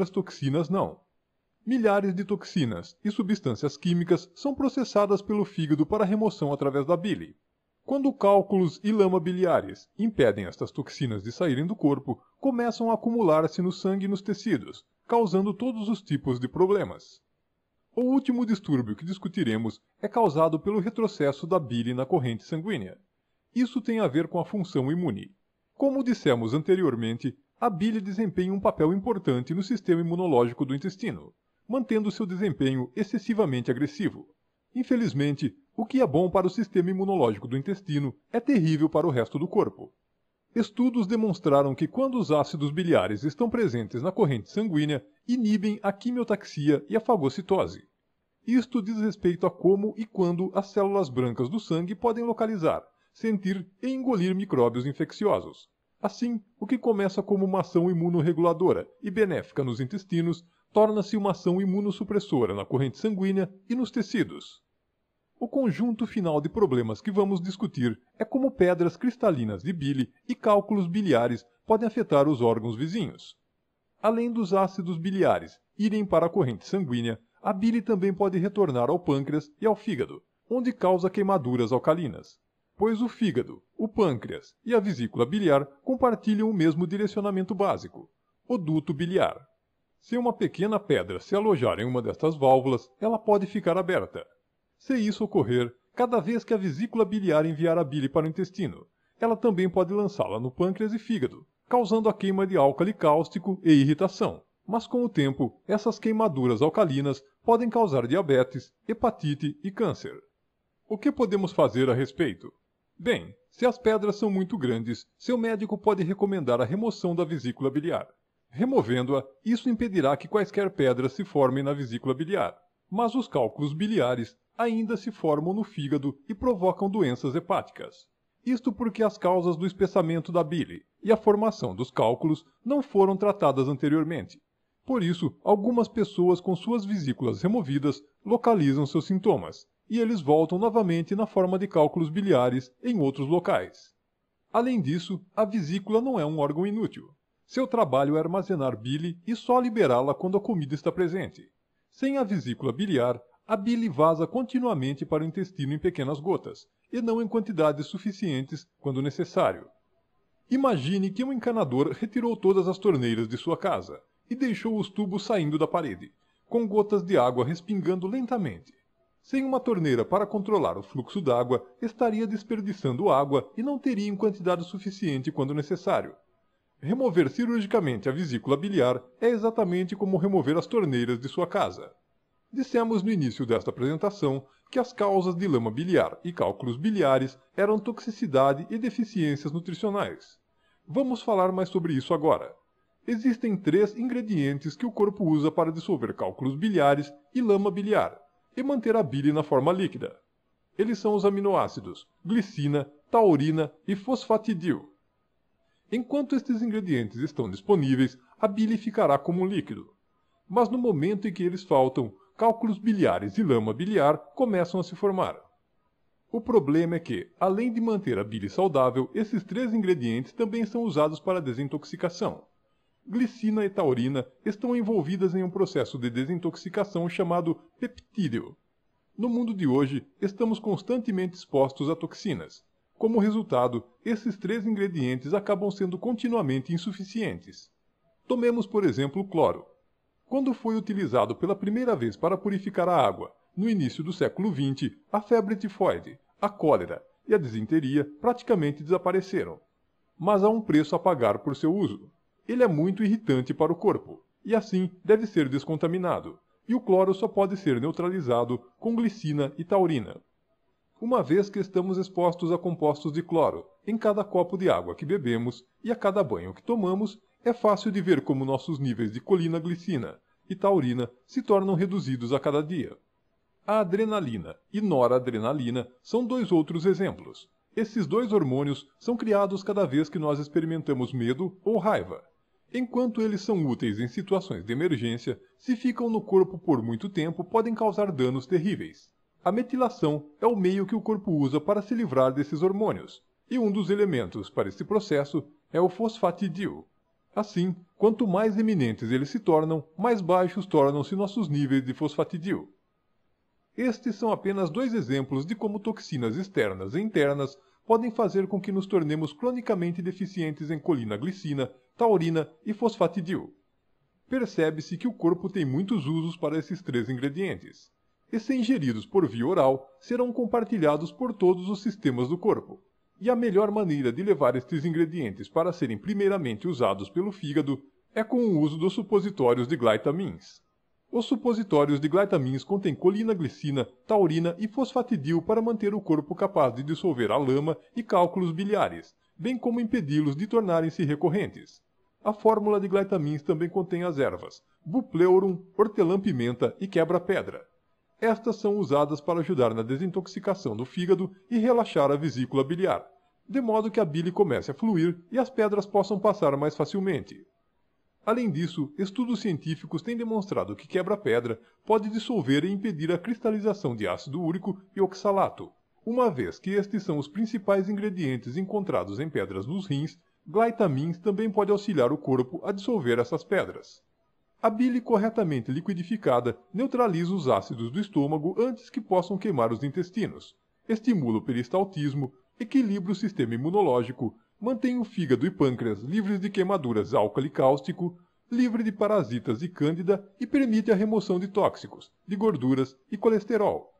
outras toxinas não. Milhares de toxinas e substâncias químicas são processadas pelo fígado para remoção através da bile. Quando cálculos e lama biliares impedem estas toxinas de saírem do corpo, começam a acumular-se no sangue e nos tecidos, causando todos os tipos de problemas. O último distúrbio que discutiremos é causado pelo retrocesso da bile na corrente sanguínea. Isso tem a ver com a função imune. Como dissemos anteriormente, a bile desempenha um papel importante no sistema imunológico do intestino, mantendo seu desempenho excessivamente agressivo. Infelizmente, o que é bom para o sistema imunológico do intestino é terrível para o resto do corpo. Estudos demonstraram que quando os ácidos biliares estão presentes na corrente sanguínea, inibem a quimiotaxia e a fagocitose. Isto diz respeito a como e quando as células brancas do sangue podem localizar, sentir e engolir micróbios infecciosos. Assim, o que começa como uma ação imunorreguladora e benéfica nos intestinos, torna-se uma ação imunossupressora na corrente sanguínea e nos tecidos. O conjunto final de problemas que vamos discutir é como pedras cristalinas de bile e cálculos biliares podem afetar os órgãos vizinhos. Além dos ácidos biliares irem para a corrente sanguínea, a bile também pode retornar ao pâncreas e ao fígado, onde causa queimaduras alcalinas, pois o fígado, o pâncreas e a vesícula biliar compartilham o mesmo direcionamento básico, o duto biliar. Se uma pequena pedra se alojar em uma destas válvulas, ela pode ficar aberta. Se isso ocorrer, cada vez que a vesícula biliar enviar a bile para o intestino, ela também pode lançá-la no pâncreas e fígado, causando a queima de álcali cáustico e irritação. Mas com o tempo, essas queimaduras alcalinas podem causar diabetes, hepatite e câncer. O que podemos fazer a respeito? Bem, se as pedras são muito grandes, seu médico pode recomendar a remoção da vesícula biliar. Removendo-a, isso impedirá que quaisquer pedras se formem na vesícula biliar, mas os cálculos biliares ainda se formam no fígado e provocam doenças hepáticas. Isto porque as causas do espessamento da bile e a formação dos cálculos não foram tratadas anteriormente. Por isso, algumas pessoas com suas vesículas removidas localizam seus sintomas, e eles voltam novamente na forma de cálculos biliares em outros locais. Além disso, a vesícula não é um órgão inútil. Seu trabalho é armazenar bile e só liberá-la quando a comida está presente. Sem a vesícula biliar, a bile vaza continuamente para o intestino em pequenas gotas, e não em quantidades suficientes quando necessário. Imagine que um encanador retirou todas as torneiras de sua casa e deixou os tubos saindo da parede, com gotas de água respingando lentamente. Sem uma torneira para controlar o fluxo d'água, estaria desperdiçando água e não teria em quantidade suficiente quando necessário. Remover cirurgicamente a vesícula biliar é exatamente como remover as torneiras de sua casa. Dissemos no início desta apresentação que as causas de lama biliar e cálculos biliares eram toxicidade e deficiências nutricionais. Vamos falar mais sobre isso agora. Existem 3 ingredientes que o corpo usa para dissolver cálculos biliares e lama biliar, e manter a bile na forma líquida. Eles são os aminoácidos glicina, taurina e fosfatidil. Enquanto estes ingredientes estão disponíveis, a bile ficará como um líquido. Mas no momento em que eles faltam, cálculos biliares e lama biliar começam a se formar. O problema é que, além de manter a bile saudável, esses 3 ingredientes também são usados para a desintoxicação. Glicina e taurina estão envolvidas em um processo de desintoxicação chamado peptídeo. No mundo de hoje, estamos constantemente expostos a toxinas. Como resultado, esses 3 ingredientes acabam sendo continuamente insuficientes. Tomemos, por exemplo, o cloro. Quando foi utilizado pela primeira vez para purificar a água, no início do século XX, a febre tifoide, a cólera e a disenteria praticamente desapareceram. Mas há um preço a pagar por seu uso. Ele é muito irritante para o corpo, e assim deve ser descontaminado, e o cloro só pode ser neutralizado com glicina e taurina. Uma vez que estamos expostos a compostos de cloro em cada copo de água que bebemos e a cada banho que tomamos, é fácil de ver como nossos níveis de colina-glicina e taurina se tornam reduzidos a cada dia. A adrenalina e noradrenalina são 2 outros exemplos. Esses 2 hormônios são criados cada vez que nós experimentamos medo ou raiva. Enquanto eles são úteis em situações de emergência, se ficam no corpo por muito tempo, podem causar danos terríveis. A metilação é o meio que o corpo usa para se livrar desses hormônios, e um dos elementos para esse processo é o fosfatidil. Assim, quanto mais eminentes eles se tornam, mais baixos tornam-se nossos níveis de fosfatidil. Estes são apenas 2 exemplos de como toxinas externas e internas podem fazer com que nos tornemos cronicamente deficientes em colina-glicina, taurina e fosfatidil. Percebe-se que o corpo tem muitos usos para esses 3 ingredientes, e se ingeridos por via oral, serão compartilhados por todos os sistemas do corpo. E a melhor maneira de levar estes ingredientes para serem primeiramente usados pelo fígado é com o uso dos supositórios de glytamins. Os supositórios de glytamins contêm colina-glicina, taurina e fosfatidil para manter o corpo capaz de dissolver a lama e cálculos biliares, bem como impedi-los de tornarem-se recorrentes. A fórmula de glytamins também contém as ervas bupleurum, hortelã-pimenta e quebra-pedra. Estas são usadas para ajudar na desintoxicação do fígado e relaxar a vesícula biliar, de modo que a bile comece a fluir e as pedras possam passar mais facilmente. Além disso, estudos científicos têm demonstrado que quebra-pedra pode dissolver e impedir a cristalização de ácido úrico e oxalato. Uma vez que estes são os principais ingredientes encontrados em pedras dos rins, glytamins também pode auxiliar o corpo a dissolver essas pedras. A bile corretamente liquidificada neutraliza os ácidos do estômago antes que possam queimar os intestinos, estimula o peristaltismo, equilibra o sistema imunológico, mantém o fígado e pâncreas livres de queimaduras álcali-cáustico, livre de parasitas e cândida e permite a remoção de tóxicos, de gorduras e colesterol.